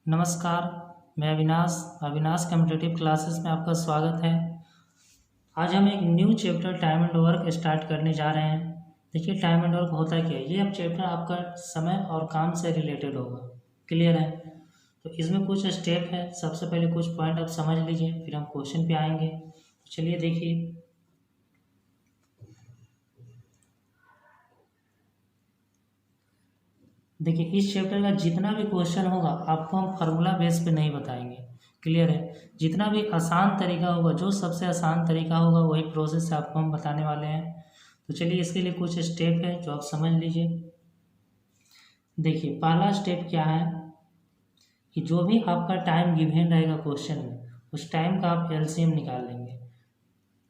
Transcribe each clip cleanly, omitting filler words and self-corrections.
नमस्कार। मैं Avinash Avinash competitive classes में आपका स्वागत है। आज हम एक new chapter time and work start करने जा रहे हैं। देखिए, टाइम एंड वर्क होता क्या है। ये अब चैप्टर आपका समय और काम से रिलेटेड होगा। क्लियर है? तो इसमें कुछ स्टेप है। सबसे पहले कुछ पॉइंट आप समझ लीजिए, फिर हम क्वेश्चन पे आएंगे। तो चलिए देखिए, इस चैप्टर का जितना भी क्वेश्चन होगा आपको हम फार्मूला बेस पे नहीं बताएंगे। क्लियर है? जितना भी आसान तरीका होगा, जो सबसे आसान तरीका होगा वही प्रोसेस से आपको हम बताने वाले हैं। तो चलिए, इसके लिए कुछ स्टेप है जो आप समझ लीजिए। देखिए, पहला स्टेप क्या है कि जो भी आपका टाइम गिवन रहेगा क्वेश्चन में, उस टाइम का आप एलसीएम निकाल लेंगे।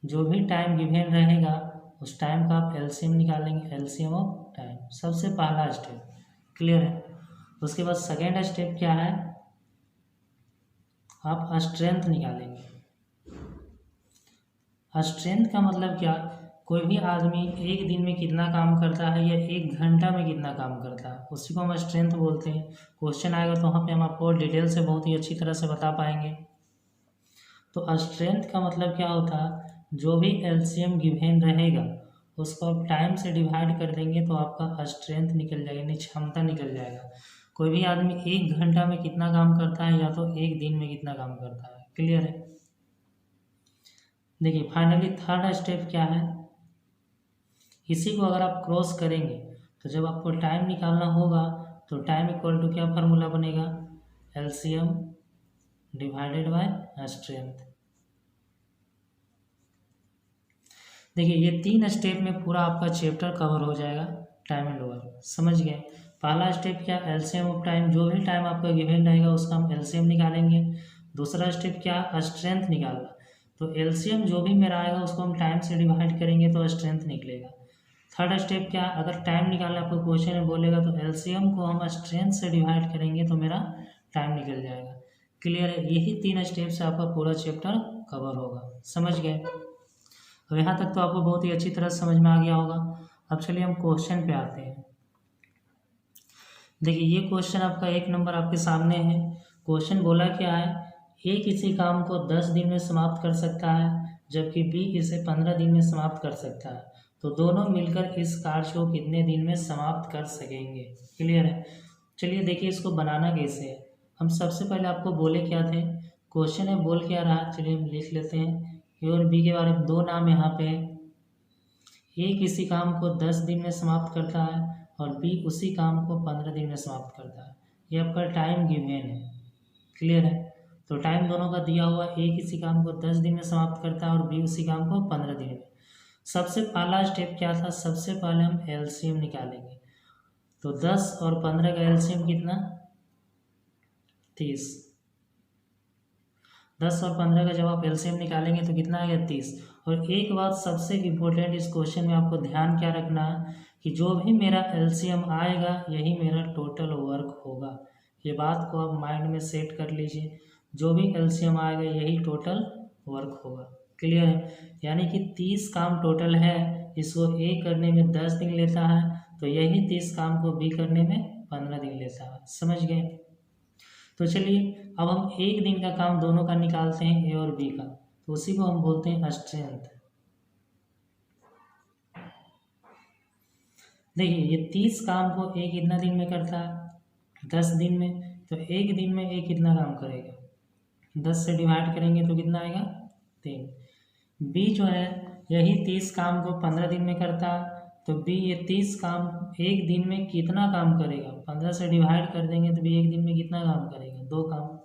जो भी टाइम गिवन रहेगा उस टाइम का आप एलसीएम निकालेंगे, एलसीएम ऑफ टाइम। सबसे पहला स्टेप। क्लियर है? उसके बाद सेकेंड स्टेप क्या है, आप स्ट्रेंथ निकालेंगे। स्ट्रेंथ का मतलब क्या, कोई भी आदमी एक दिन में कितना काम करता है या एक घंटा में कितना काम करता है, उसी को हम स्ट्रेंथ बोलते हैं। क्वेश्चन आएगा तो वहाँ पे हम आपको डिटेल से बहुत ही अच्छी तरह से बता पाएंगे। तो स्ट्रेंथ का मतलब क्या होता है, जो भी एलसीएम गिवन रहेगा उसको आप टाइम से डिवाइड कर देंगे तो आपका स्ट्रेंथ निकल जाएगा, यानी क्षमता निकल जाएगा। कोई भी आदमी एक घंटा में कितना काम करता है या तो एक दिन में कितना काम करता है। क्लियर है? देखिए, फाइनली थर्ड स्टेप क्या है, इसी को अगर आप क्रॉस करेंगे तो जब आपको टाइम निकालना होगा तो टाइम इक्वल टू क्या फार्मूला बनेगा, एलसीएम डिवाइडेड बाय स्ट्रेंथ। देखिए, ये तीन स्टेप में पूरा आपका चैप्टर कवर हो जाएगा, टाइम एंड वर्क। समझ गए? पहला स्टेप क्या, एलसीएम ऑफ टाइम। जो भी टाइम आपका गिवन रहेगा उसका हम एलसीएम निकालेंगे। दूसरा स्टेप क्या, स्ट्रेंथ निकालना। तो एलसीएम जो भी मेरा आएगा उसको हम टाइम से डिवाइड करेंगे तो स्ट्रेंथ निकलेगा। थर्ड स्टेप क्या, अगर टाइम निकालना आपको क्वेश्चन में बोलेगा तो एलसीएम को हम स्ट्रेंथ से डिवाइड करेंगे तो मेरा टाइम निकल जाएगा। क्लियर है? यही तीन स्टेप से आपका पूरा चैप्टर कवर होगा। समझ गए? तो यहाँ तक तो आपको बहुत ही अच्छी तरह समझ में आ गया होगा। अब चलिए हम क्वेश्चन पे आते हैं। देखिए, ये क्वेश्चन आपका एक नंबर आपके सामने है। क्वेश्चन बोला क्या है, ए किसी काम को 10 दिन में समाप्त कर सकता है जबकि बी इसे 15 दिन में समाप्त कर सकता है। तो दोनों मिलकर इस कार्य को कितने दिन में समाप्त कर सकेंगे। क्लियर है? चलिए देखिए, इसको बनाना कैसे है। हम सबसे पहले आपको बोले क्या थे, क्वेश्चन में बोल क्या रहा, चलिए हम लिख लेते हैं। ए और बी के बारे में दो नाम यहाँ पे है। ए किसी काम को 10 दिन में समाप्त करता है और बी उसी काम को 15 दिन में समाप्त करता है। ये आपका टाइम गिवन है। क्लियर है? तो टाइम दोनों का दिया हुआ, ए किसी काम को 10 दिन में समाप्त करता है और बी उसी काम को 15 दिन में। सबसे पहला स्टेप क्या था, सबसे पहले हम एलसीएम निकालेंगे। तो 10 और 15 का एलसीएम कितना, 30। 10 और 15 का जब आप एलसीएम निकालेंगे तो कितना आएगा, 30। और एक बात सबसे इम्पोर्टेंट इस क्वेश्चन में आपको ध्यान क्या रखना है कि जो भी मेरा एलसीएम आएगा यही मेरा टोटल वर्क होगा। ये बात को आप माइंड में सेट कर लीजिए, जो भी एलसीएम आएगा यही टोटल वर्क होगा। क्लियर है? यानी कि 30 काम टोटल है, इसको ए करने में 10 दिन लेता है तो यही 30 काम को बी करने में 15 दिन लेता है। समझ गए? तो चलिए अब हम एक दिन का काम दोनों का निकालते हैं, ए और बी का। तो उसी को हम बोलते हैं स्ट्रेंथ। देखिए, ये 30 काम को ए कितना दिन में करता है, 10 दिन में। तो एक दिन में ए कितना काम करेगा, 10 से डिवाइड करेंगे तो कितना आएगा, 3। बी जो है यही 30 काम को 15 दिन में करता है। तो बी ये 30 काम एक दिन में कितना काम करेगा, 15 से डिवाइड कर देंगे तो बी एक दिन में कितना काम करेगा, 2 काम।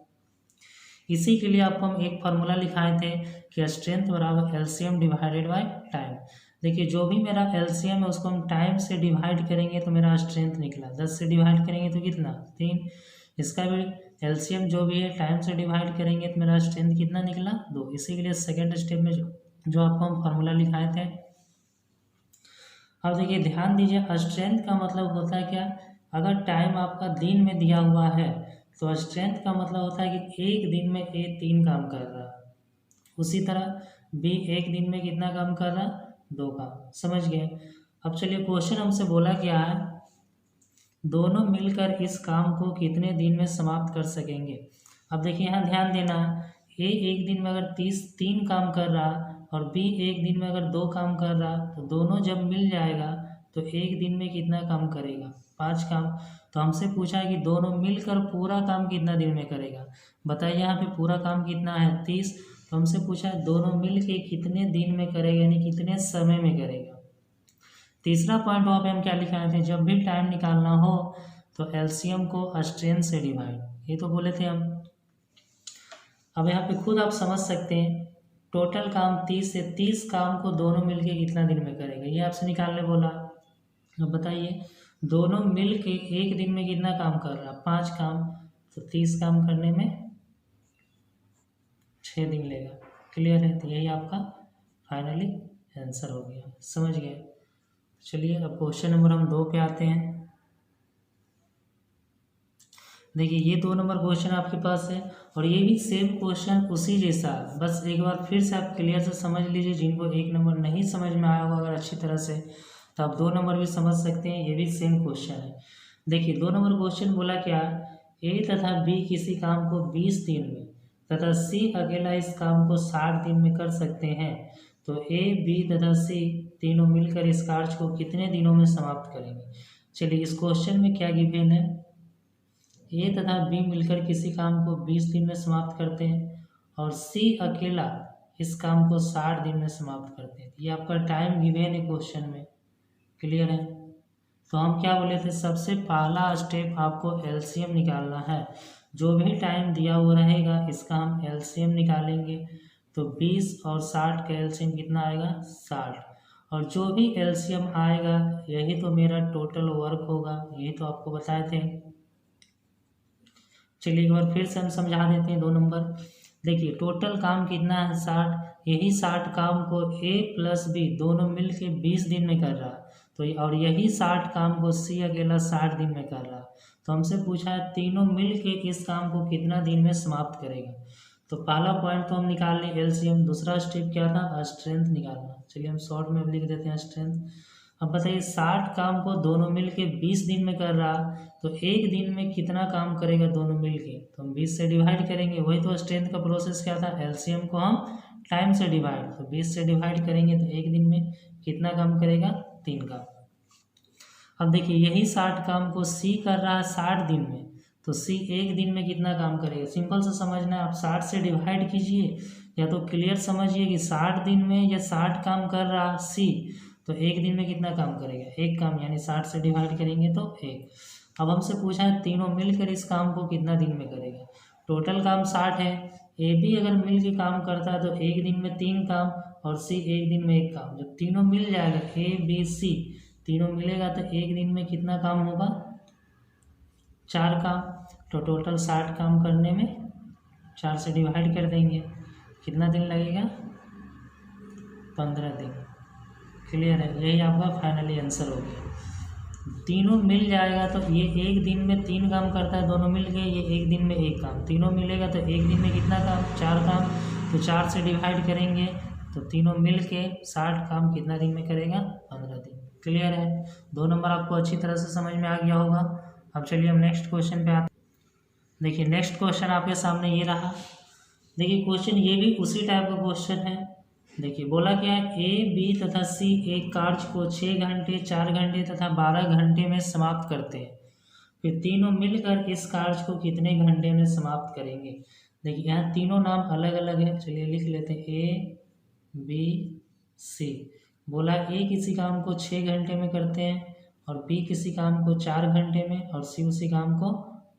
इसी के लिए आपको हम एक फार्मूला लिखाए थे कि स्ट्रेंथ बराबर एलसीएम डिवाइडेड बाय टाइम। देखिए, जो भी मेरा एलसीएम है उसको हम टाइम से डिवाइड करेंगे तो मेरा स्ट्रेंथ निकला। 10 से डिवाइड करेंगे तो कितना, 3। इसका भी एलसीएम जो भी है टाइम से डिवाइड करेंगे तो मेरा स्ट्रेंथ कितना निकला, 2। इसी के लिए सेकेंड स्टेप में जो आपको हम फार्मूला लिखाए थे। अब देखिए, ध्यान दीजिए, स्ट्रेंथ का मतलब होता है क्या, अगर टाइम आपका दिन में दिया हुआ है तो स्ट्रेंथ का मतलब होता है कि एक दिन में ए 3 काम कर रहा है, उसी तरह बी एक दिन में कितना काम कर रहा है, 2 काम। समझ गए? अब चलिए, क्वेश्चन हमसे बोला क्या है दोनों मिलकर इस काम को कितने दिन में समाप्त कर सकेंगे। अब देखिए यहाँ ध्यान देना, ए एक दिन में अगर 3 काम कर रहा और बी एक दिन में अगर 2 काम कर रहा, तो दोनों जब मिल जाएगा तो एक दिन में कितना काम करेगा, 5 काम। तो हमसे पूछा है कि दोनों मिलकर पूरा काम कितना दिन में करेगा। बताइए यहाँ पे पूरा काम कितना है 30, तो हमसे पूछा है दोनों मिल के कितने दिन में करेगा, यानी कितने समय में करेगा। तीसरा पॉइंट वहाँ पे हम क्या लिखाए थे, जब भी टाइम निकालना हो तो एलसीएम को स्ट्रेंथ से डिवाइड, ये तो बोले थे हम। अब यहाँ पे खुद आप समझ सकते हैं, टोटल काम 30 से 30 काम को दोनों मिलके कितना दिन में करेगा, ये आपसे निकालने बोला। अब बताइए दोनों मिल के एक दिन में कितना काम कर रहा, 5 काम, तो 30 काम करने में 6 दिन लेगा। क्लियर है, तो यही आपका फाइनली आंसर हो गया, समझ गए। चलिए अब क्वेश्चन नंबर हम 2 पे आते हैं। देखिए ये 2 नंबर क्वेश्चन आपके पास है और ये भी सेम क्वेश्चन उसी जैसा, बस एक बार फिर से आप क्लियर से समझ लीजिए। जिनको 1 नंबर नहीं समझ में आया होगा अगर अच्छी तरह से, तो आप 2 नंबर भी समझ सकते हैं, ये भी सेम क्वेश्चन है। देखिए 2 नंबर क्वेश्चन बोला क्या, ए तथा बी किसी काम को 20 दिन में तथा सी अकेला इस काम को 60 दिन में कर सकते हैं, तो ए बी तथा सी तीनों मिलकर इस कार्य को कितने दिनों में समाप्त करेंगे। चलिए इस क्वेश्चन में क्या गिवन है, ए तथा बी मिलकर किसी काम को 20 दिन में समाप्त करते हैं और सी अकेला इस काम को 60 दिन में समाप्त करते हैं। ये आपका टाइम गिवन है क्वेश्चन में। क्लियर है, तो हम क्या बोले थे, सबसे पहला स्टेप आपको एलसीएम निकालना है। जो भी टाइम दिया हुआ रहेगा इसका हम एलसीएम निकालेंगे, तो 20 और 60 का एलसीएम कितना आएगा, 60, और जो भी एलसीएम आएगा यही तो मेरा टोटल वर्क होगा, यही तो आपको बताए थे। चलिए एक बार फिर से हम समझा देते हैं 2 नंबर। देखिए टोटल काम कितना है, 60, यही 60 काम को ए प्लस बी दोनों मिल के 20 दिन में कर रहा, तो और यही 60 काम को सी अकेला 60 दिन में कर रहा। तो हमसे पूछा है तीनों मिल के इस काम को कितना दिन में समाप्त करेगा। तो पहला पॉइंट तो हम निकाल लें एलसीएम, दूसरा स्टेप क्या था, स्ट्रेंथ निकालना। चलिए हम शॉर्ट में लिख देते हैं स्ट्रेंथ। अब बताइए 60 काम को दोनों मिल के 20 दिन में कर रहा, तो एक दिन में कितना काम करेगा दोनों मिल के, तो हम 20 से डिवाइड करेंगे। वही तो स्ट्रेंथ का प्रोसेस क्या था, एलसीएम को हम टाइम से डिवाइड, तो 20 से डिवाइड करेंगे तो एक दिन में कितना काम करेगा, 3 काम। अब देखिए यही 60 काम को सी कर रहा है 60 दिन में, तो सी एक दिन में कितना काम करेगा। सिंपल से समझना है, आप 60 से डिवाइड कीजिए या तो क्लियर समझिए कि 60 दिन में या 60 काम कर रहा सी, तो एक दिन में कितना काम करेगा, 1 काम, यानी 60 से डिवाइड करेंगे तो 1। अब हमसे पूछा है तीनों मिलकर इस काम को कितना दिन में करेगा। टोटल काम 60 है, ए बी अगर मिल के काम करता है तो एक दिन में 3 काम और सी एक दिन में 1 काम। जब तीनों मिल जाएगा ए बी सी तीनों मिलेगा तो एक दिन में कितना काम होगा, 4 काम। तो टोटल 60 काम करने में 4 से डिवाइड कर देंगे, कितना दिन लगेगा, 15 दिन। क्लियर है, यही आपका फाइनली आंसर हो गया। तीनों मिल जाएगा तो ये एक दिन में 3 काम करता है दोनों मिल के, ये एक दिन में 1 काम। तीनों मिलेगा तो एक दिन में कितना काम, 4 काम, तो 4 से डिवाइड करेंगे तो तीनों मिल के 60 काम कितना दिन में करेगा, 15 दिन। क्लियर है, 2 नंबर आपको अच्छी तरह से समझ में आ गया होगा। अब चलिए हम नेक्स्ट क्वेश्चन पे आते हैं। देखिए नेक्स्ट क्वेश्चन आपके सामने ये रहा। देखिए क्वेश्चन ये भी उसी टाइप का क्वेश्चन है। देखिए बोला क्या है, ए बी तथा सी एक कार्य को 6 घंटे 4 घंटे तथा 12 घंटे में समाप्त करते हैं, फिर तीनों मिलकर इस कार्य को कितने घंटे में समाप्त करेंगे। देखिए यहाँ तीनों नाम अलग अलग है, चलिए लिख लेते हैं ए बी सी। बोला ए किसी काम को 6 घंटे में करते हैं और बी किसी काम को 4 घंटे में और सी उसी काम को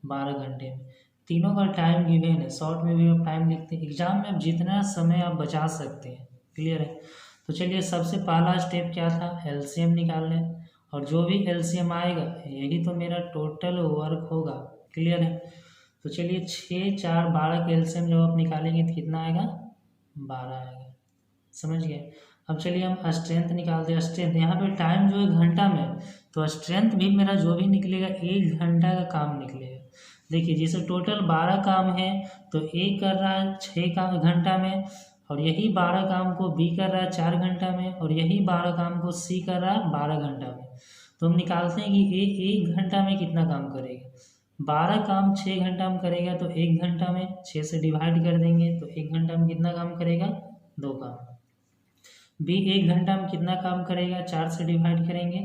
12 घंटे में। तीनों का टाइम गिवन है, शॉर्ट में भी आप टाइम लिखते हैं। एग्जाम में आप जितना समय आप बचा सकते हैं। क्लियर है, तो चलिए सबसे पहला स्टेप क्या था, एलसीएम निकाल लें, और जो भी एलसीएम आएगा यही तो मेरा टोटल वर्क होगा। क्लियर है, तो चलिए 6 4 12 का एलसीएम जब आप निकालेंगे तो कितना आएगा, 12 आएगा। समझ गए। अब चलिए हम स्ट्रेंथ निकालते हैं। स्ट्रेंथ यहाँ पे टाइम जो है घंटा में, तो स्ट्रेंथ भी मेरा जो भी निकलेगा 1 घंटा का काम निकलेगा। देखिए जैसे टोटल 12 काम है तो ए कर रहा है 6 घंटा में, और यही 12 काम को बी कर रहा है 4 घंटा में, और यही 12 काम को सी कर रहा है 12 घंटा में। तो हम निकालते हैं कि ए 1 घंटा में कितना काम करेगा। 12 काम 6 घंटा में करेगा, तो 1 घंटा में 6 से डिवाइड कर देंगे, तो 1 घंटा में कितना काम करेगा, 2 काम। बी 1 घंटा में कितना काम करेगा, 4 से डिवाइड करेंगे,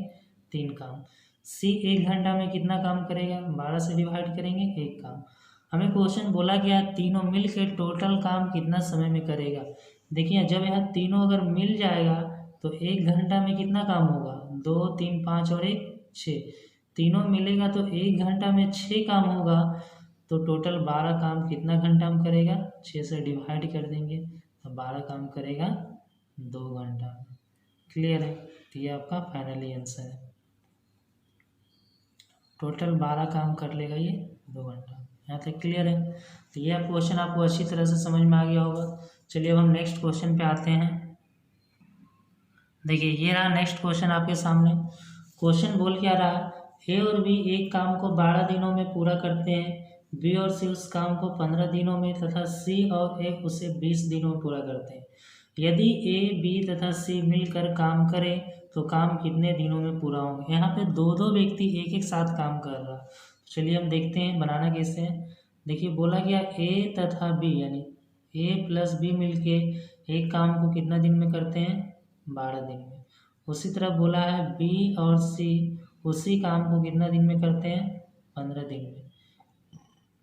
3 काम। सी 1 घंटा में कितना काम करेगा, 12 से डिवाइड करेंगे, 1 काम। हमें क्वेश्चन बोला गया तीनों मिल के टोटल काम कितना समय में करेगा। देखिए जब यहाँ तीनों अगर मिल जाएगा तो 1 घंटा में कितना काम होगा, 2 3 5 और 1 6। तीनों मिलेगा तो 1 घंटा में 6 काम होगा, तो टोटल 12 काम कितना घंटा में करेगा, 6 से डिवाइड कर देंगे, तो 12 काम करेगा 2 घंटा। क्लियर है, तो ये आपका फाइनली आंसर है। टोटल 12 काम कर लेगा ये 2 घंटा। यहाँ तक क्लियर है, तो ये क्वेश्चन आपको अच्छी तरह से समझ में आ गया होगा। चलिए अब हम नेक्स्ट क्वेश्चन पे आते हैं। देखिए ये रहा नेक्स्ट क्वेश्चन आपके सामने। क्वेश्चन बोल क्या रहा, ए और बी एक काम को 12 दिनों में पूरा करते हैं, बी और सी उस काम को 15 दिनों में तथा सी और ए उसे 20 दिनों में पूरा करते हैं। यदि ए बी तथा सी मिलकर काम करें तो काम कितने दिनों में पूरा होंगे। यहाँ पे दो दो व्यक्ति एक एक साथ काम कर रहा। चलिए हम देखते हैं बनाना कैसे है। देखिए बोला गया ए तथा बी यानी ए प्लस बी मिलके एक काम को कितना दिन में करते हैं, 12 दिन में। उसी तरह बोला है बी और सी उसी काम को कितना दिन में करते हैं, 15 दिन में।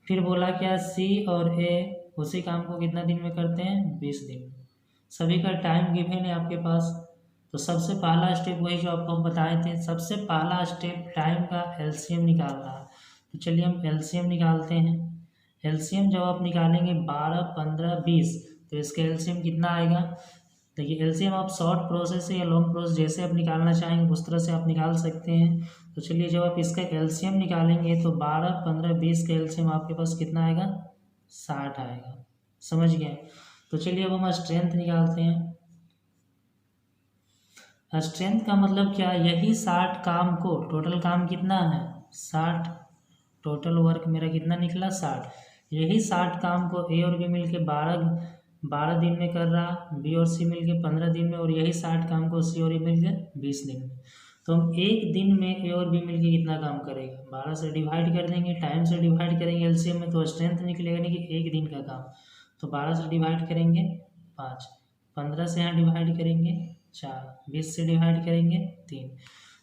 फिर बोला क्या सी और ए उसी काम को कितना दिन में करते हैं, 20 दिन में। सभी का टाइम गिवन है आपके पास। तो सबसे पहला स्टेप वही जो आपको हम बताए थे, सबसे पहला स्टेप टाइम का एलसीएम निकालना है। तो चलिए हम एलसीएम निकालते हैं। एलसीएम जब आप निकालेंगे 12 15 20, तो इसका एलसीएम कितना आएगा। देखिए एलसीएम आप शॉर्ट प्रोसेस से या लॉन्ग प्रोसेस जैसे आप निकालना चाहेंगे उस तरह से आप निकाल सकते हैं। तो चलिए जब आप इसका एलसीएम निकालेंगे तो 12 15 20 का एलसीएम आपके पास कितना आएगा, 60 आएगा। समझ गए। तो चलिए अब हम स्ट्रेंथ निकालते हैं। स्ट्रेंथ का मतलब क्या, यही 60 काम को, टोटल काम कितना है 60, टोटल वर्क मेरा कितना निकला 60। यही 60 काम को ए और बी मिलके 12 दिन में कर रहा, बी और सी मिलके 15 दिन में, और यही 60 काम को सी और ए मिलके 20 दिन में। तो हम एक दिन में ए और बी मिलके कितना काम करेगा, 12 से डिवाइड कर देंगे, टाइम से डिवाइड करेंगे एलसीएम में, तो स्ट्रेंथ निकलेगा नहीं कि एक दिन का काम। तो 12 से डिवाइड करेंगे 5, 15 से यहाँ डिवाइड करेंगे 4, 20 से डिवाइड करेंगे 3।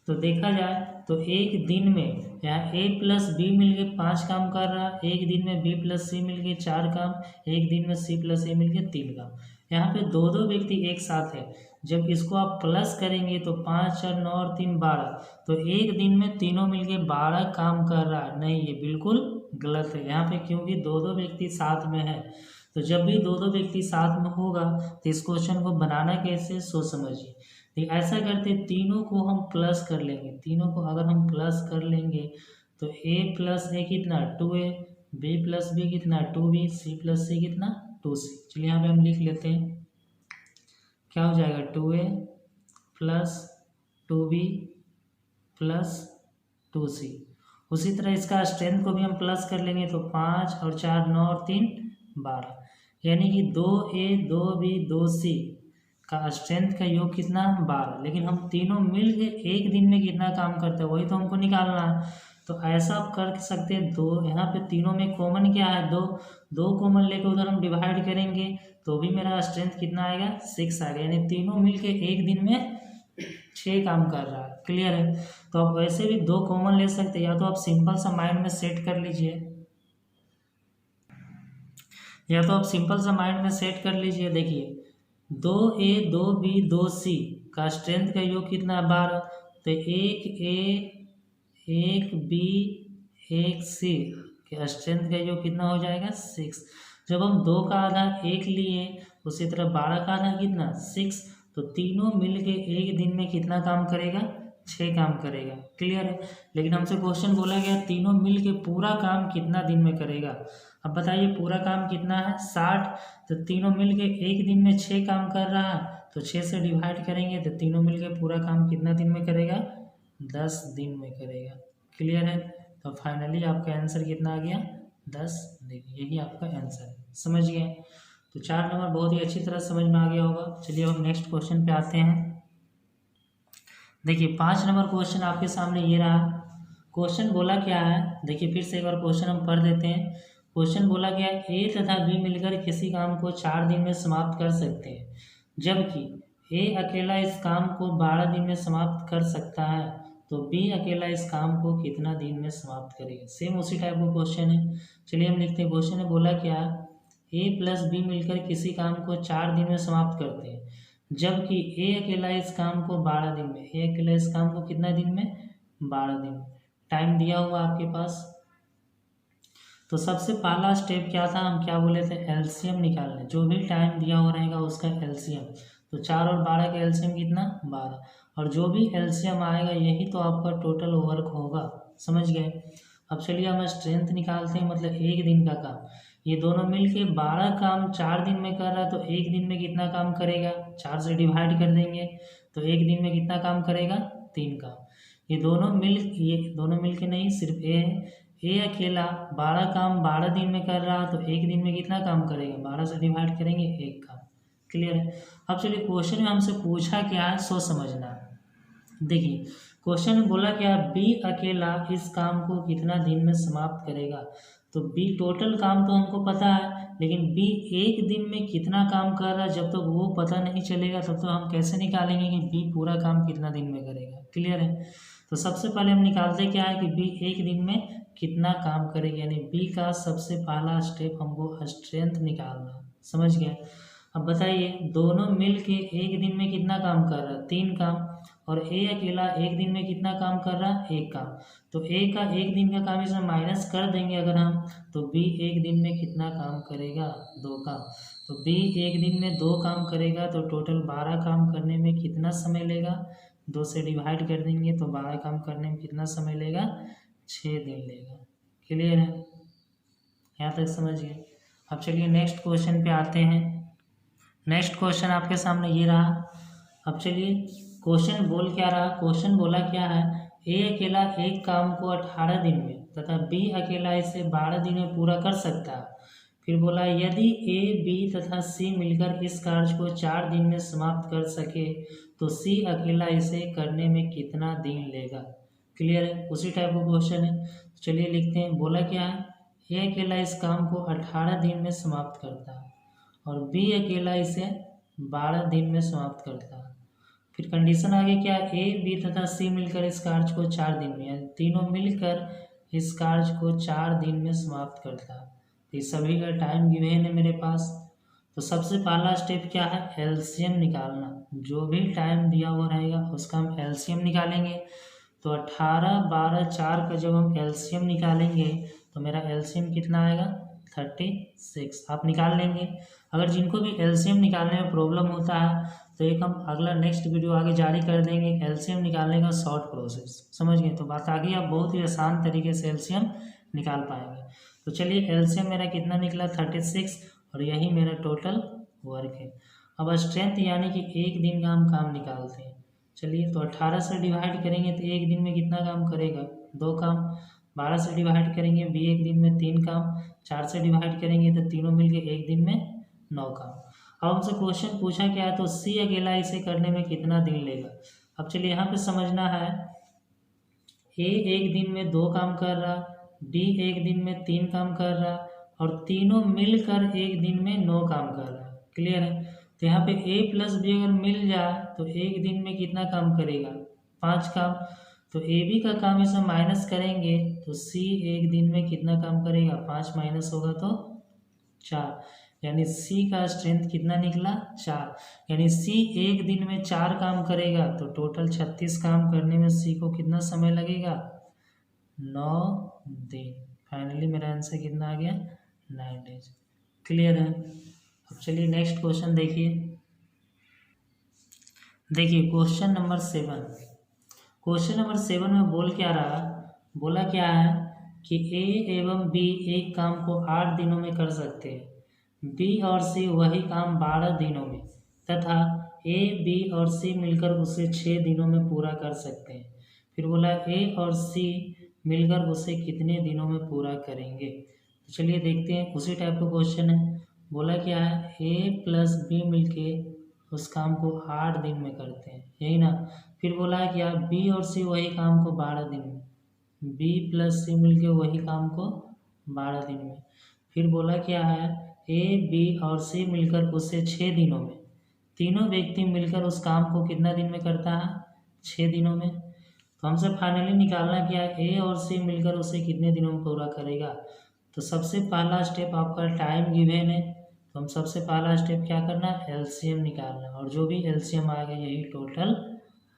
तो देखा जाए तो एक दिन में यहाँ ए प्लस बी मिलके 5 काम कर रहा, एक दिन में बी प्लस सी मिलके 4 काम, एक दिन में सी प्लस ए मिलके 3 काम। यहाँ पे दो दो व्यक्ति एक साथ है। जब इसको आप प्लस करेंगे तो 5 4 9 और 3 12, तो एक दिन में तीनों मिलके 12 काम कर रहा है। नहीं, ये बिल्कुल गलत है यहाँ पे, क्योंकि दो दो व्यक्ति साथ में है। तो जब भी दो दो व्यक्ति साथ में होगा तो इस क्वेश्चन को बनाना कैसे, सोच समझिए। तो ऐसा करते तीनों को हम प्लस कर लेंगे। तीनों को अगर हम प्लस कर लेंगे तो ए प्लस ए कितना 2a, बी प्लस बी कितना 2b, सी प्लस सी कितना 2c। चलिए यहाँ पे हम लिख लेते हैं, क्या हो जाएगा 2a plus 2b plus 2c। उसी तरह इसका स्ट्रेंथ को भी हम प्लस कर लेंगे, तो 5 और 4 9 और 3 12, यानी कि 2a 2b 2c का स्ट्रेंथ का योग कितना 12। लेकिन हम तीनों मिल के एक दिन में कितना काम करते हैं वही तो हमको निकालना है। तो ऐसा आप कर सकते हैं, दो यहाँ पे तीनों में कॉमन क्या है, दो कॉमन लेके उधर हम डिवाइड करेंगे तो भी मेरा स्ट्रेंथ कितना आएगा 6 आएगा, यानी तीनों मिल के एक दिन में 6 काम कर रहा है। क्लियर है। तो आप वैसे भी दो कॉमन ले सकते हैं, या तो आप सिंपल सा माइंड में सेट कर लीजिए, या तो आप सिंपल सा माइंड में सेट कर लीजिए। देखिए 2a 2b 2c का स्ट्रेंथ का योग कितना है 12, तो 1a 1b 1c के स्ट्रेंथ का योग कितना हो जाएगा 6। जब हम 2 का आधा 1 लिए, उसी तरह 12 का आधा कितना 6, तो तीनों मिलके एक दिन में कितना काम करेगा 6 काम करेगा। क्लियर है। लेकिन हमसे क्वेश्चन बोला गया तीनों मिलके पूरा काम कितना दिन में करेगा। अब बताइए पूरा काम कितना है 60, तो तीनों मिलके एक दिन में 6 काम कर रहा है, तो 6 से डिवाइड करेंगे तो तीनों मिलके पूरा काम कितना दिन में करेगा 10 दिन में करेगा। क्लियर है। तो फाइनली आपका आंसर कितना आ गया 10 दिन, यही आपका आंसर है। समझ गए। तो 4 नंबर बहुत ही अच्छी तरह समझ में आ गया होगा। चलिए हम नेक्स्ट क्वेश्चन पे आते हैं। देखिए 5 नंबर क्वेश्चन आपके सामने ये रहा। क्वेश्चन बोला क्या है, देखिए फिर से एक बार क्वेश्चन हम पढ़ देते हैं। क्वेश्चन बोला गया ए तथा बी मिलकर किसी काम को 4 दिन में समाप्त कर सकते हैं, जबकि ए अकेला इस काम को 12 दिन में समाप्त कर सकता है, तो बी अकेला इस काम को कितना दिन में समाप्त करेगा। सेम उसी टाइप का क्वेश्चन है। चलिए हम लिखते हैं। क्वेश्चन में बोला क्या, ए प्लस बी मिलकर किसी काम को 4 दिन में समाप्त करते हैं, जबकि ए अकेला इस काम को 12 दिन में, ए अकेला इस काम को कितना दिन में, 12 दिन में। टाइम दिया हुआ आपके पास। तो सबसे पहला स्टेप क्या था, हम क्या बोले थे, एलसीएम निकालने। जो भी टाइम दिया हुआ रहेगा उसका एलसीएम। तो 4 और 12 का एलसीएम कितना, 12। और जो भी एलसीएम आएगा यही तो आपका टोटल वर्क होगा। समझ गए। अब चलिए हम स्ट्रेंथ निकालते हैं, मतलब एक दिन का काम। ये दोनों मिलके 12 काम 4 दिन में कर रहा है, तो एक दिन में कितना काम करेगा, 4 से डिवाइड कर देंगे तो एक दिन में कितना काम करेगा, 3 काम। ये दोनों मिल के नहीं, सिर्फ ए है। ए अकेला 12 काम 12 दिन में कर रहा है, तो एक दिन में कितना काम करेगा, 12 से डिवाइड करेंगे, एक काम। क्लियर है। अब चलिए क्वेश्चन में हमसे पूछा क्या है, सोच समझना है। देखिए क्वेश्चन में बोला क्या, बी अकेला इस काम को कितना दिन में समाप्त करेगा। तो बी टोटल काम तो हमको पता है, लेकिन बी एक दिन में कितना काम कर रहा है, जब तक वो पता नहीं चलेगा तब तो हम कैसे निकालेंगे कि बी पूरा काम कितना दिन में करेगा। क्लियर है। तो सबसे पहले हम निकालते क्या है कि बी एक दिन में कितना काम करेगा, यानी बी का सबसे पहला स्टेप हमको स्ट्रेंथ निकालना। समझ गए। अब बताइए, दोनों मिल के एक दिन में कितना काम कर रहा है, 3 काम। और ए अकेला एक दिन में कितना काम कर रहा है, 1 काम। तो ए का एक दिन का काम इसमें माइनस कर देंगे अगर हम, तो बी एक दिन में कितना काम करेगा, 2 काम। तो बी एक दिन में 2 काम करेगा, तो टोटल 12 काम करने में कितना समय लेगा, 2 से डिवाइड कर देंगे तो 12 काम करने में कितना समय लेगा, 6 दिन लेगा। क्लियर है, यहाँ तक समझिए। अब चलिए नेक्स्ट क्वेश्चन पे आते हैं। नेक्स्ट क्वेश्चन आपके सामने ये रहा। अब चलिए क्वेश्चन बोल क्या रहा, क्वेश्चन बोला क्या है, ए अकेला एक काम को 18 दिन में तथा बी अकेला इसे 12 दिन में पूरा कर सकता है। फिर बोला यदि ए बी तथा सी मिलकर इस कार्य को 4 दिन में समाप्त कर सके, तो सी अकेला इसे करने में कितना दिन लेगा। क्लियर है, उसी टाइप का क्वेश्चन है। चलिए लिखते हैं। बोला क्या है, ए अकेला इस काम को 18 दिन में समाप्त करता है और बी अकेला इसे 12 दिन में समाप्त करता है। फिर कंडीशन आगे क्या, ए बी तथा सी मिलकर इस कार्य को 4 दिन में, यानी तीनों मिलकर इस कार्य को 4 दिन में समाप्त करता है। तो ये सभी का टाइम गिवन है मेरे पास। तो सबसे पहला स्टेप क्या है, एलसीएम निकालना। जो भी टाइम दिया हुआ रहेगा उसका हम एलसीएम निकालेंगे। तो 18, 12, 4 का जब हम एलसीएम निकालेंगे तो मेरा एलसीएम कितना आएगा, 36। आप निकाल लेंगे। अगर जिनको भी एलसीएम निकालने में प्रॉब्लम होता है तो एक हम अगला नेक्स्ट वीडियो आगे जारी कर देंगे एलसीएम निकालने का शॉर्ट प्रोसेस। समझ गए। तो बात आगे आप बहुत ही आसान तरीके से एलसीएम निकाल पाएंगे। तो चलिए एलसीएम मेरा कितना निकला, 36, और यही मेरा टोटल वर्क है। अब स्ट्रेंथ यानी कि एक दिन का हम काम निकालते हैं। चलिए तो 18 से डिवाइड करेंगे तो एक दिन में कितना काम करेगा, 2 काम। 12 से डिवाइड करेंगे बी एक दिन में 3 काम। 4 से डिवाइड करेंगे तो तीनों मिलके एक दिन में 9 काम। अब हमसे क्वेश्चन पूछा क्या है, तो सी अकेला इसे करने में कितना दिन लेगा। अब चलिए यहाँ पे समझना है, ए एक दिन में 2 काम कर रहा, डी एक दिन में 3 काम कर रहा, और तीनों मिलकर एक दिन में 9 काम कर रहा। क्लियर है। तो यहाँ पे ए प्लस बी अगर मिल जाए तो एक दिन में कितना काम करेगा, 5 काम। तो ए बी का काम इसमें माइनस करेंगे तो सी एक दिन में कितना काम करेगा, 5 माइनस होगा तो 4, यानी सी का स्ट्रेंथ कितना निकला, 4। यानी सी एक दिन में 4 काम करेगा, तो टोटल 36 काम करने में सी को कितना समय लगेगा, 9 दिन। फाइनली मेरा आंसर कितना आ गया, 9 डेज। क्लियर है। अब चलिए नेक्स्ट क्वेश्चन देखिए। देखिए क्वेश्चन नंबर 7। क्वेश्चन नंबर 7 में बोल क्या रहा, बोला क्या है कि ए एवं बी एक काम को 8 दिनों में कर सकते हैं, बी और सी वही काम 12 दिनों में, तथा ए बी और सी मिलकर उसे 6 दिनों में पूरा कर सकते हैं। फिर बोला ए और सी मिलकर उसे कितने दिनों में पूरा करेंगे। तो चलिए देखते हैं, उसी टाइप का क्वेश्चन है। बोला क्या है, ए प्लस बी मिलके उस काम को 8 दिन में करते हैं, यही ना। फिर बोला है कि आप बी और सी वही काम को 12 दिन में, बी प्लस सी मिलके वही काम को 12 दिन में। फिर बोला क्या है, ए बी और सी मिलकर उसे 6 दिनों में, तीनों व्यक्ति मिलकर उस काम को कितना दिन में करता है, 6 दिनों में। तो हमसे फाइनली निकालना क्या है, ए और सी मिलकर उसे कितने दिनों में पूरा करेगा। तो सबसे पहला स्टेप आपका टाइम गिवन है, तो हम सबसे पहला स्टेप क्या करना है, एलसीएम निकालना है, और जो भी एलसीएम आएगा यही टोटल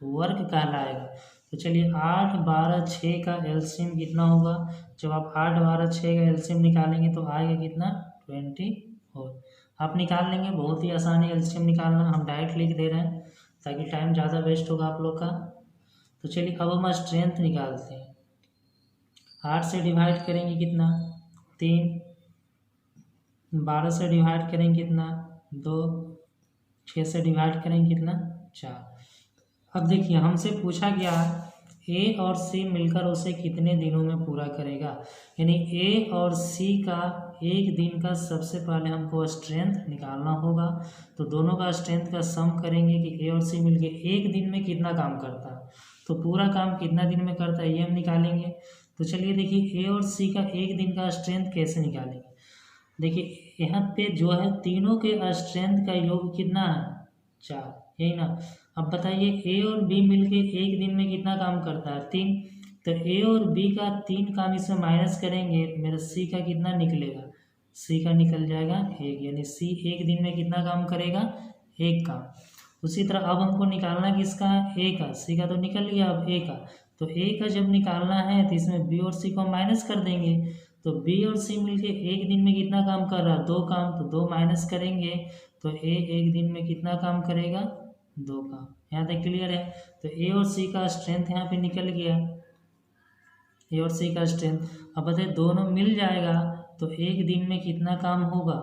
वर्क कहलाएगा। तो चलिए 8, 12, 6 का एलसीएम कितना होगा, जब आप 8, 12, 6 का एलसीएम निकालेंगे तो आएगा कितना, 24। आप निकाल लेंगे, बहुत ही आसान है एलसीएम निकालना, हम डायरेक्ट लिख दे रहे हैं ताकि टाइम ज़्यादा वेस्ट होगा आप लोग का। तो चलिए अब हम स्ट्रेंथ निकालते हैं। 8 से डिवाइड करेंगे कितना, 3, 12 से डिवाइड करेंगे कितना, 2, 6 से डिवाइड करेंगे कितना, 4। अब देखिए हमसे पूछा गया ए और सी मिलकर उसे कितने दिनों में पूरा करेगा, यानी ए और सी का एक दिन का सबसे पहले हमको स्ट्रेंथ निकालना होगा। तो दोनों का स्ट्रेंथ का सम करेंगे कि ए और सी मिलकर एक दिन में कितना काम करता है, तो पूरा काम कितना दिन में करता है ये हम निकालेंगे। तो चलिए देखिए ए और सी का एक दिन का स्ट्रेंथ कैसे निकालेंगे। देखिए यहाँ पे जो है तीनों के स्ट्रेंथ का योग कितना है, 4, यही ना। अब बताइए ए और बी मिलके एक दिन में कितना काम करता है, 3। तो ए और बी का 3 काम इसमें माइनस करेंगे, मेरा सी का कितना निकलेगा, सी का निकल जाएगा 1, यानी सी एक दिन में कितना काम करेगा, 1 काम। उसी तरह अब हमको निकालना किसका है, ए का, सी का तो निकल गया, अब ए का। तो ए का जब निकालना है तो इसमें बी और सी को माइनस कर देंगे। तो बी और सी मिलके एक दिन में कितना काम कर रहा है, 2 काम, तो 2 माइनस करेंगे तो ए एक दिन में कितना काम करेगा, 2 काम। यहाँ तक क्लियर है। तो ए और सी का स्ट्रेंथ यहाँ पे निकल गया, ए और सी का स्ट्रेंथ। अब बताइए दोनों मिल जाएगा तो एक दिन में कितना काम होगा,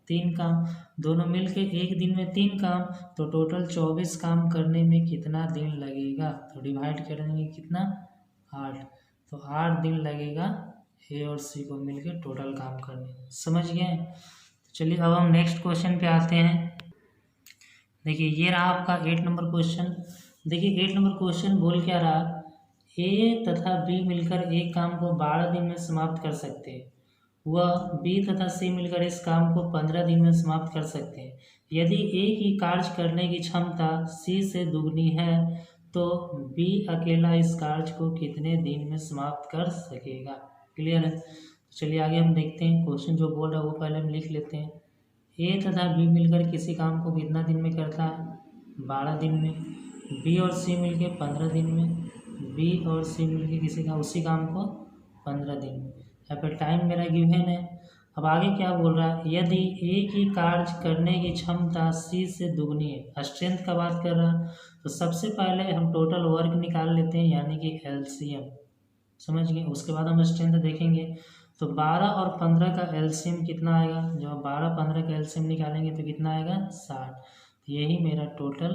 3 काम। दोनों मिल के एक दिन में 3 काम, तो टोटल 24 काम करने में कितना दिन लगेगा, तो डिवाइड करेंगे कितना, 8। तो 8 दिन लगेगा ए और सी को मिलकर टोटल काम करने में। समझ गए। चलिए अब हम नेक्स्ट क्वेश्चन पे आते हैं। देखिए ये रहा आपका 8 नंबर क्वेश्चन। देखिए 8 नंबर क्वेश्चन बोल क्या रहा, ए तथा बी मिलकर एक काम को 12 दिन में समाप्त कर सकते हैं, वह बी तथा सी मिलकर इस काम को 15 दिन में समाप्त कर सकते हैं। यदि ए की कार्य करने की क्षमता सी से दुगनी है तो बी अकेला इस कार्य को कितने दिन में समाप्त कर सकेगा। क्लियर है। चलिए आगे हम देखते हैं क्वेश्चन जो बोल रहा है वो पहले हम लिख लेते हैं। ए तथा बी मिलकर किसी काम को कितना दिन में करता है, 12 दिन में। बी और सी मिलकर 15 दिन में, बी और सी मिलकर किसी का उसी काम को 15 दिन में। यहाँ पर टाइम मेरा गिवन है। अब आगे क्या बोल रहा है, यदि ए की कार्य करने की क्षमता सी से दुगनी है, स्ट्रेंथ का बात कर रहा है। तो सबसे पहले हम टोटल वर्क निकाल लेते हैं, यानी कि एलसीएम। समझ गए। उसके बाद हम स्ट्रेंथ देखेंगे। तो 12 और 15 का एलसीएम कितना आएगा, जब 12, 15 का एलसीएम निकालेंगे तो कितना आएगा, 60। यही मेरा टोटल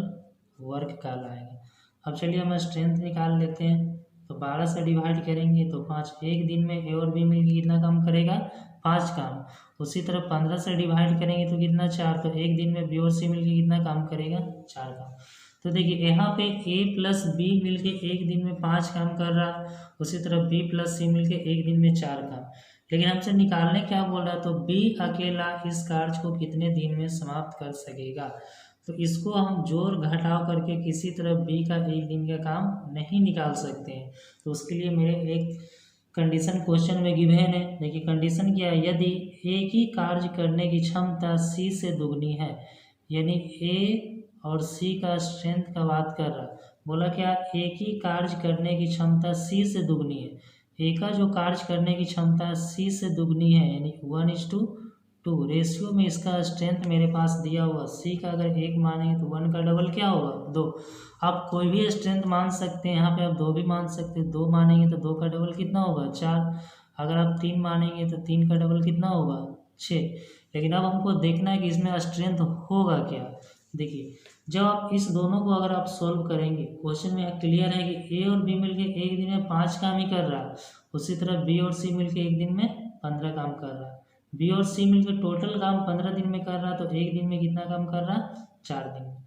वर्क कहलाएगा। अब चलिए हम स्ट्रेंथ निकाल लेते हैं। तो 12 से डिवाइड करेंगे तो 5, एक दिन में ए और बी मिलकर कितना काम करेगा, 5 काम। उसी तरह 15 से डिवाइड करेंगे तो कितना, 4। तो एक दिन में बी और सी मिलकर कितना काम करेगा, 4 काम। तो देखिए यहाँ पे ए प्लस बी मिलके एक दिन में 5 काम कर रहा, उसी तरह बी प्लस सी मिलके एक दिन में 4 काम। लेकिन हमसे निकालने क्या बोल रहा है, तो बी अकेला इस कार्य को कितने दिन में समाप्त कर सकेगा। तो इसको हम जोड़ घटाव करके किसी तरह बी का एक दिन का काम नहीं निकाल सकते हैं। तो उसके लिए मेरे एक कंडीशन क्वेश्चन में गिवन है। देखिए कंडीशन क्या है, यदि ए की कार्य करने की क्षमता सी से दुगनी है, यानी ए और सी का स्ट्रेंथ का बात कर रहा, बोला क्या, ए की कार्य करने की क्षमता सी से दुगनी है। ए का जो कार्य करने की क्षमता सी से दुगनी है, यानी 1:2 रेशियो में इसका स्ट्रेंथ मेरे पास दिया हुआ। सी का अगर 1 मानेंगे तो 1 का डबल क्या होगा, 2। आप कोई भी स्ट्रेंथ मान सकते हैं, यहाँ पे आप 2 भी मान सकते हैं। 2 मानेंगे तो 2 का डबल कितना होगा, 4। अगर आप 3 मानेंगे तो 3 का डबल कितना होगा, 6। लेकिन अब हमको देखना है कि इसमें स्ट्रेंथ होगा क्या। देखिए जब आप इस दोनों को अगर आप सोल्व करेंगे, क्वेश्चन में क्लियर है कि ए और बी मिलके एक दिन में 5 काम ही कर रहा है, उसी तरह बी और सी मिलके एक दिन में 15 काम कर रहा है। बी और सी मिलकर टोटल काम 15 दिन में कर रहा, तो एक दिन में कितना काम कर रहा, 4 दिन में।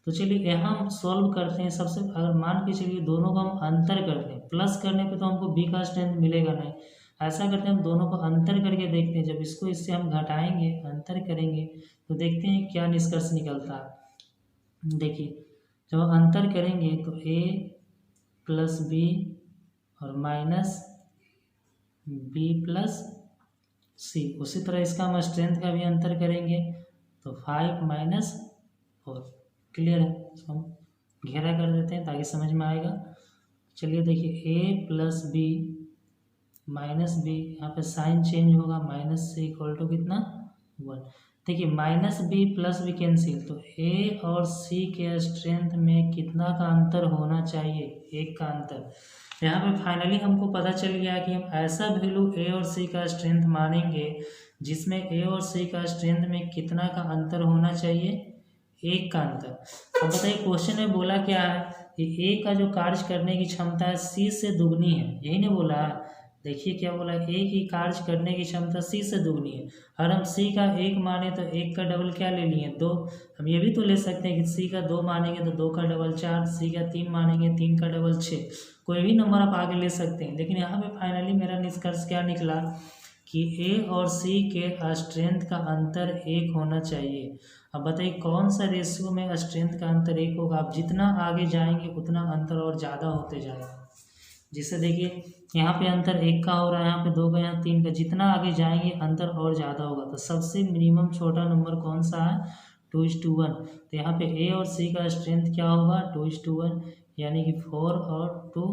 तो चलिए यहाँ हम सॉल्व करते हैं। सबसे अगर मान के चलिए दोनों को हम अंतर करते हैं, प्लस करने पे तो हमको बी का स्ट्रेंथ मिलेगा नहीं, ऐसा करते हैं हम दोनों को अंतर करके देखते हैं। जब इसको इससे हम घटाएंगे, अंतर करेंगे, तो देखते हैं क्या निष्कर्ष निकलता है। देखिए जब हम अंतर करेंगे तो ए प्लस बी और माइनस बी प्लस सी, उसी तरह इसका हम स्ट्रेंथ का भी अंतर करेंगे तो 5 माइनस 4। क्लियर है, इसको हम घेरा कर देते हैं ताकि समझ में आएगा। चलिए देखिए A plus B minus B, यहाँ पे साइन चेंज होगा, माइनस सी इक्वल टू कितना 1। देखिए minus B plus B cancel, तो ए और सी के स्ट्रेंथ में कितना का अंतर होना चाहिए, 1 का अंतर। यहाँ पे फाइनली हमको पता चल गया कि हम ऐसा वैल्यू ए और सी का स्ट्रेंथ मानेंगे जिसमें ए और सी का स्ट्रेंथ में कितना का अंतर होना चाहिए, 1 का अंतर। अब बताइए क्वेश्चन में बोला क्या है कि ए का जो कार्य करने की क्षमता है सी से दुगनी है, यही नहीं बोला है। देखिए क्या बोला, ए की कार्य करने की क्षमता सी से दुगनी है। अगर हम सी का 1 माने तो 1 का डबल क्या ले लिए, 2। हम ये भी तो ले सकते हैं कि सी का 2 मानेंगे तो 2 का डबल 4, सी का 3 मानेंगे 3 का डबल 6, कोई भी नंबर आप आगे ले सकते हैं। लेकिन यहाँ पे फाइनली मेरा निष्कर्ष क्या निकला कि ए और सी के स्ट्रेंथ का अंतर 1 होना चाहिए। अब बताइए कौन सा रेशियो में स्ट्रेंथ का अंतर 1 होगा। आप जितना आगे जाएंगे उतना अंतर और ज़्यादा होते जाएगा। जिससे देखिए यहाँ पे अंतर 1 का हो रहा है, यहाँ पे 2 का, यहाँ 3 का, जितना आगे जाएंगे अंतर और ज़्यादा होगा। तो सबसे मिनिमम छोटा नंबर कौन सा है, 2:1। तो यहाँ पे ए और सी का स्ट्रेंथ क्या होगा, 2:1, यानी कि 4 और 2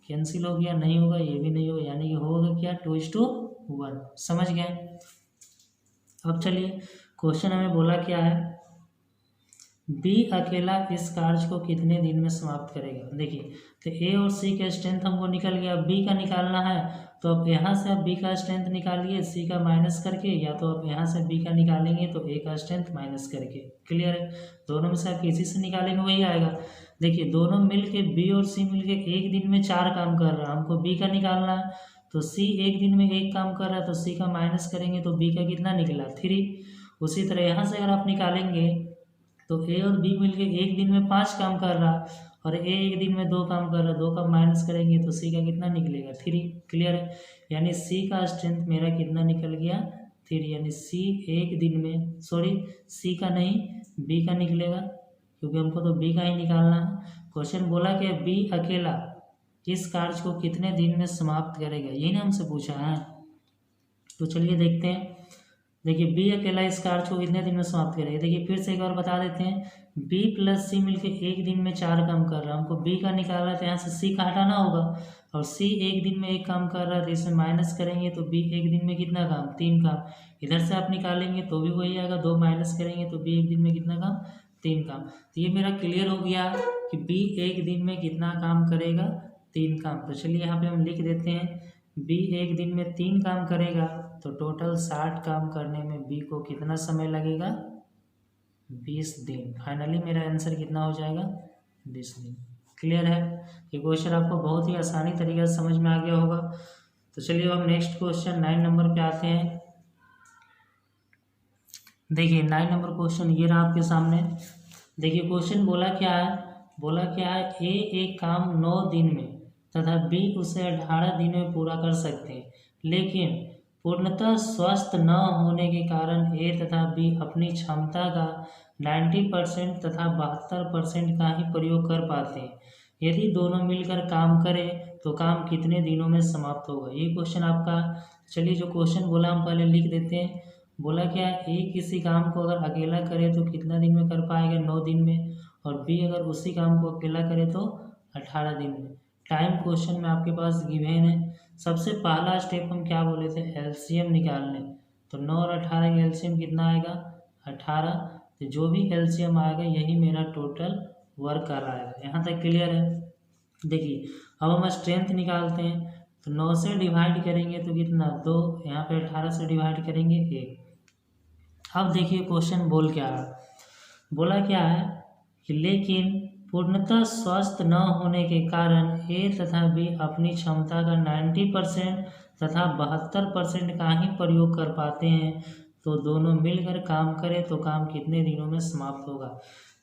कैंसिल हो गया, नहीं होगा, ये भी नहीं होगा, यानी कि होगा क्या, 2:1। समझ गए। अब चलिए क्वेश्चन हमें बोला क्या है, बी अकेला इस कार्य को कितने दिन में समाप्त करेगा। देखिए तो ए और सी का स्ट्रेंथ हमको निकल गया, बी का निकालना है तो अब यहाँ से आप बी का स्ट्रेंथ निकालिए सी का माइनस करके, या तो आप यहाँ से बी का निकालेंगे तो ए का स्ट्रेंथ माइनस करके। क्लियर है, दोनों में से आप किसी से निकालेंगे वही आएगा। देखिए दोनों मिल के बी और सी मिल के एक दिन में 4 काम कर रहा है, हमको बी का निकालना है तो सी एक दिन में 1 काम कर रहा है तो सी का माइनस करेंगे तो बी का कितना निकला, 3। उसी तरह यहाँ से अगर आप निकालेंगे तो ए और बी मिलके एक दिन में 5 काम कर रहा और ए एक दिन में 2 काम कर रहा, 2 का माइनस करेंगे तो सी का कितना निकलेगा, 3। क्लियर है, यानी सी का स्ट्रेंथ मेरा कितना निकल गया, 3। यानी सी एक दिन में, सॉरी सी का नहीं बी का निकलेगा, क्योंकि हमको तो बी का ही निकालना है। क्वेश्चन बोला कि बी अकेला इस कार्य को कितने दिन में समाप्त करेगा, यही ना हमसे पूछा है। तो चलिए देखते हैं। देखिए बी अकेला इस कार्य को कितने दिन में समाप्त करेगा। देखिए फिर से एक बार बता देते हैं, बी प्लस सी मिलके एक दिन में 4 काम कर रहा है, हमको बी का निकालना है तो यहाँ से सी का हटाना होगा, और सी एक दिन में 1 काम कर रहा है तो इसमें माइनस करेंगे तो बी एक दिन में कितना काम, 3 काम। इधर से आप निकालेंगे तो भी वही आएगा, 2 माइनस करेंगे तो बी एक दिन में कितना काम, 3 काम। तो ये मेरा क्लियर हो गया कि बी एक दिन में कितना काम करेगा, 3 काम। तो चलिए यहाँ पे हम लिख देते हैं, बी एक दिन में 3 काम करेगा तो टोटल 60 काम करने में बी को कितना समय लगेगा, 20 दिन। फाइनली मेरा आंसर कितना हो जाएगा, 20 दिन। क्लियर है, ये क्वेश्चन आपको बहुत ही आसानी तरीके से समझ में आ गया होगा। तो चलिए हम नेक्स्ट क्वेश्चन 9 नंबर पे आते हैं। देखिए 9 नंबर क्वेश्चन ये रहा आपके सामने। देखिए क्वेश्चन बोला क्या है, ए एक काम 9 दिन में तथा बी उसे 18 दिन में पूरा कर सकते हैं, लेकिन पूर्णतः स्वस्थ न होने के कारण ए तथा बी अपनी क्षमता का 90% तथा 72% का ही प्रयोग कर पाते हैं। यदि दोनों मिलकर काम करें तो काम कितने दिनों में समाप्त होगा, ये क्वेश्चन आपका। चलिए जो क्वेश्चन बोला हम पहले लिख देते हैं। बोला क्या, ए किसी काम को अगर अकेला करे तो कितना दिन में कर पाएगा, 9 दिन में, और बी अगर उसी काम को अकेला करे तो 18 दिन में। टाइम क्वेश्चन में आपके पास गिवन है। सबसे पहला स्टेप हम क्या बोले थे, एलसीएम निकालने। तो 9 और 18 का एलसीएम कितना आएगा, 18। तो जो भी एलसीएम आएगा यही मेरा टोटल वर्क कर आएगा। यहाँ तक क्लियर है। देखिए अब हम स्ट्रेंथ निकालते हैं, तो 9 से डिवाइड करेंगे तो कितना, 2। यहाँ पे 18 से डिवाइड करेंगे 1। अब देखिए क्वेश्चन बोल क्या है, बोला क्या है कि लेकिन पूर्णतः स्वस्थ न होने के कारण ए तथा बी अपनी क्षमता का 90% तथा 72% का ही प्रयोग कर पाते हैं, तो दोनों मिलकर काम करें तो काम कितने दिनों में समाप्त होगा।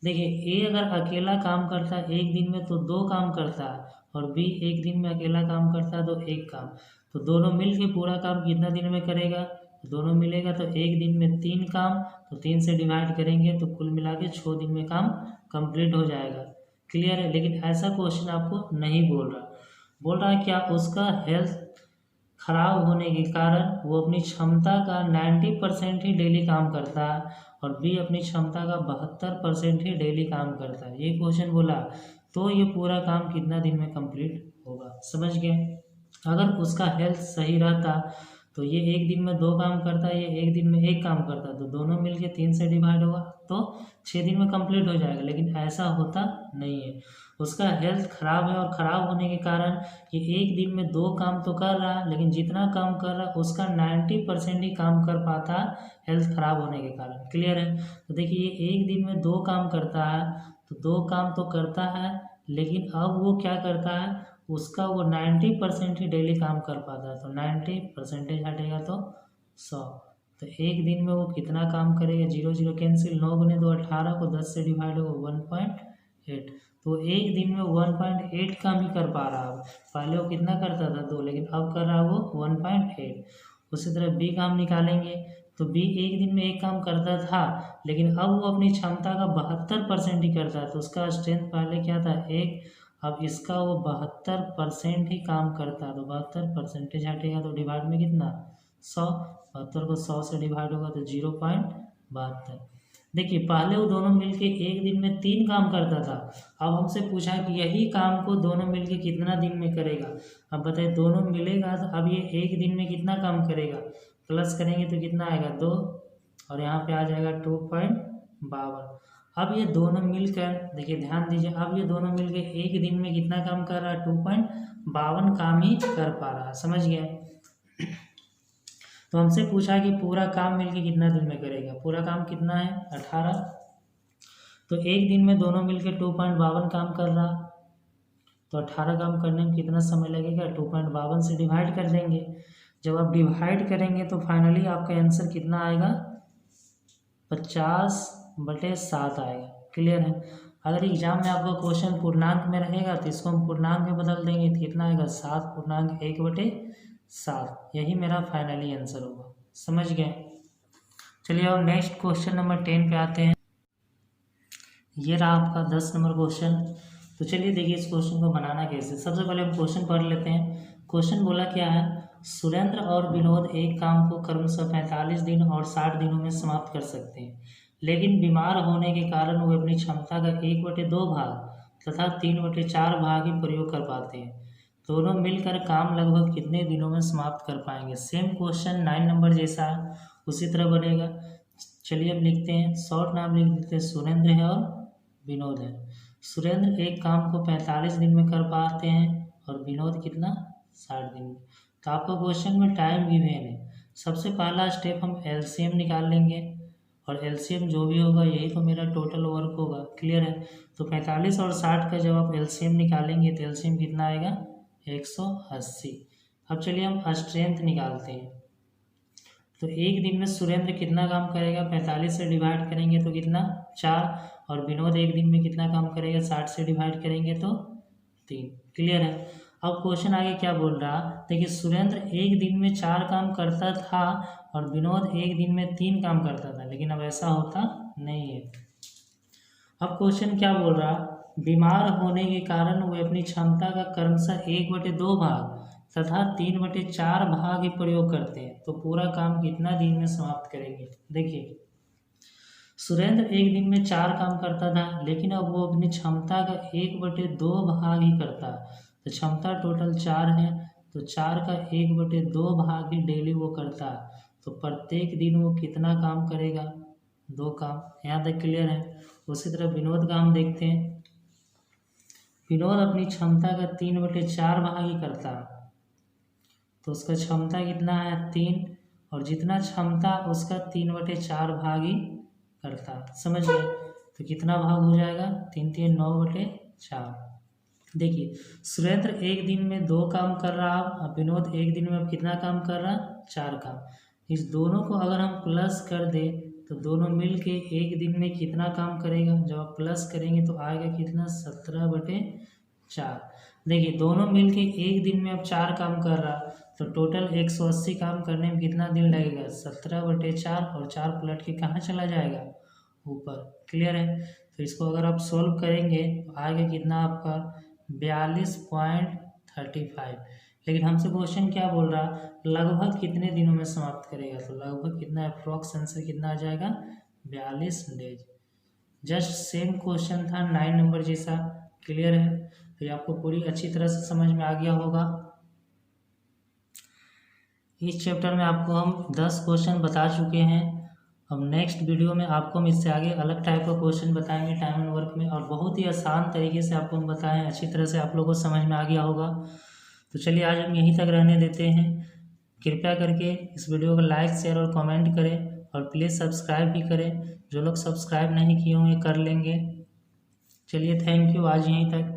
देखिए, ए अगर अकेला काम करता है एक दिन में तो 2 काम करता है, और बी एक दिन में अकेला काम करता है तो 1 काम। तो दोनों मिल के पूरा काम कितना दिन में करेगा, दोनों मिलेगा तो एक दिन में 3 काम, तो 3 से डिवाइड करेंगे तो कुल मिला के 6 दिन में काम कंप्लीट हो जाएगा। क्लियर है। लेकिन ऐसा क्वेश्चन आपको नहीं बोल रहा है क्या उसका हेल्थ खराब होने के कारण वो अपनी क्षमता का 90% ही डेली काम करता है, और बी अपनी क्षमता का 72% ही डेली काम करता है, ये क्वेश्चन बोला, तो ये पूरा काम कितना दिन में कंप्लीट होगा। समझ गए। अगर उसका हेल्थ सही रहता तो ये एक दिन में 2 काम करता है, ये एक दिन में 1 काम करता, तो दोनों मिलके 3 से डिवाइड होगा तो 6 दिन में कंप्लीट हो जाएगा। लेकिन ऐसा होता नहीं है, उसका हेल्थ खराब है, और खराब होने के कारण ये एक दिन में 2 काम तो कर रहा है, लेकिन जितना काम कर रहा है उसका 90% ही काम कर पाता है हेल्थ खराब होने के कारण। क्लियर है। तो देखिए, ये एक दिन में 2 काम करता है, तो 2 काम तो करता है, लेकिन अब वो क्या करता है, उसका वो 90% ही डेली काम कर पाता है, तो 90% हटेगा तो 100। तो एक दिन में वो कितना काम करेगा, 0 0 कैंसिल, 9 गुने 2 18 को 10 से डिवाइड होगा 1.8, तो एक दिन में 1.8 काम ही कर पा रहा है। पहले वो कितना करता था 2, लेकिन अब कर रहा है वो 1.8। उसी तरह बी काम निकालेंगे, तो बी एक दिन में 1 काम करता था, लेकिन अब वो अपनी क्षमता का 72% ही करता है, तो उसका स्ट्रेंथ पहले क्या था 1, अब इसका वो 72% ही काम करता है, तो 72% हटेगा तो डिवाइड में कितना 100, 72 को 100 से डिवाइड होगा तो 0.72। देखिए, पहले वो दोनों मिलके एक दिन में 3 काम करता था, अब हमसे पूछा कि यही काम को दोनों मिलके कितना दिन में करेगा। अब बताइए, दोनों मिलेगा तो अब ये एक दिन में कितना काम करेगा, प्लस करेंगे तो कितना आएगा 2, और यहाँ पे आ जाएगा 2.52। अब ये दोनों मिलकर, देखिए ध्यान दीजिए, अब ये दोनों मिलकर एक दिन में कितना काम कर रहा है, 2.52 काम ही कर पा रहा है। समझ गया। तो हमसे पूछा कि पूरा काम मिलके कितना दिन में करेगा, पूरा काम कितना है 18, तो एक दिन में दोनों मिलके 2.52 काम कर रहा, तो 18 काम करने में कितना समय लगेगा, 2.52 से डिवाइड कर देंगे। जब आप डिवाइड करेंगे तो फाइनली आपका आंसर कितना आएगा, 50/7 आएगा। क्लियर है। अगर एग्जाम में आपका क्वेश्चन पूर्णांक में रहेगा तो इसको हम पूर्णांक में बदल देंगे तो कितना आएगा 7/1/7, यही मेरा फाइनली आंसर होगा। समझ गए। चलिए अब नेक्स्ट क्वेश्चन नंबर 10 पे आते हैं। ये रहा आपका 10 नंबर क्वेश्चन। तो चलिए देखिए इस क्वेश्चन को बनाना कैसे। सबसे पहले हम क्वेश्चन पढ़ लेते हैं। क्वेश्चन बोला क्या है, सुरेंद्र और विनोद एक काम को क्रमशः 45 दिन और 60 दिनों में समाप्त कर सकते हैं, लेकिन बीमार होने के कारण वे अपनी क्षमता का 1/2 भाग तथा 3/4 भाग ही प्रयोग कर पाते हैं। दोनों मिलकर काम लगभग कितने दिनों में समाप्त कर पाएंगे। सेम क्वेश्चन 9 नंबर जैसा है, उसी तरह बनेगा। चलिए अब लिखते हैं, शॉर्ट नाम लिख देते हैं, सुरेंद्र है और विनोद है। सुरेंद्र एक काम को 45 दिन में कर पाते हैं और विनोद कितना 60 दिन में। तो आपका क्वेश्चन में टाइम गिवन है। सबसे पहला स्टेप हम एलसीएम निकाल लेंगे, और एलसीएम जो भी होगा यही तो मेरा टोटल वर्क होगा। क्लियर है। तो 45 और 60 का जब आप एलसीएम निकालेंगे तो एलसीएम कितना आएगा 180। अब चलिए हम स्ट्रेंथ निकालते हैं। तो एक दिन में सुरेंद्र कितना काम करेगा, 45 से डिवाइड करेंगे तो कितना 4, और विनोद एक दिन में कितना काम करेगा, 60 से डिवाइड करेंगे तो 3। क्लियर है। अब क्वेश्चन आगे क्या बोल रहा, देखिए सुरेंद्र एक दिन में 4 काम करता था और विनोद एक दिन में 3 काम करता था, लेकिन अब ऐसा होता नहीं है। अब क्वेश्चन क्या बोल रहा, बीमार होने के कारण वे अपनी क्षमता का क्रमशः 1/2 भाग तथा 3/4 भाग ही प्रयोग करते हैं, तो पूरा काम कितना दिन में समाप्त करेंगे। देखिए सुरेंद्र एक दिन में 4 काम करता था, लेकिन अब वो अपनी क्षमता का 1/2 भाग ही करता है। तो क्षमता टोटल 4 है, तो 4 का 1/2 भाग ही डेली वो करता है, तो प्रत्येक दिन वो कितना काम करेगा, 2 काम। यहाँ तक क्लियर है। उसी तरह विनोद का हम देखते हैं। विनोद अपनी क्षमता का 3/4 भाग ही करता है, तो उसका क्षमता कितना है 3, और जितना क्षमता उसका 3/4 भाग ही करता है। समझ गए। तो कितना भाग हो जाएगा 3 3 9/4। देखिए सुरेंद्र एक दिन में 2 काम कर रहा, अब विनोद एक दिन में अब कितना काम कर रहा, 4 काम। इस दोनों को अगर हम प्लस कर दें तो दोनों मिल के एक दिन में कितना काम करेगा, जब आप प्लस करेंगे तो आएगा कितना, 17/4। देखिए दोनों मिल के एक दिन में अब 4 काम कर रहा, तो टोटल 180 काम करने में कितना दिन लगेगा, 17/4, और 4 पलट के कहाँ चला जाएगा, ऊपर। क्लियर है। तो इसको अगर आप सोल्व करेंगे तो आएगा कितना आपका 42.35। लेकिन हमसे क्वेश्चन क्या बोल रहा, लगभग कितने दिनों में समाप्त करेगा, तो लगभग कितना, अप्रॉक्स आंसर कितना आ जाएगा, 42 डेज। जस्ट सेम क्वेश्चन था 9 नंबर जैसा। क्लियर है। तो ये आपको पूरी अच्छी तरह से समझ में आ गया होगा। इस चैप्टर में आपको हम 10 क्वेश्चन बता चुके हैं। अब नेक्स्ट वीडियो में आपको हम इससे आगे अलग टाइप का क्वेश्चन बताएंगे टाइम एंड वर्क में, और बहुत ही आसान तरीके से आपको हम बताएं, अच्छी तरह से आप लोगों को समझ में आ गया होगा। तो चलिए आज हम यहीं तक रहने देते हैं। कृपया करके इस वीडियो को लाइक, शेयर और कमेंट करें, और प्लीज़ सब्सक्राइब भी करें। जो लोग सब्सक्राइब नहीं किए होंगे कर लेंगे। चलिए थैंक यू, आज यहीं तक।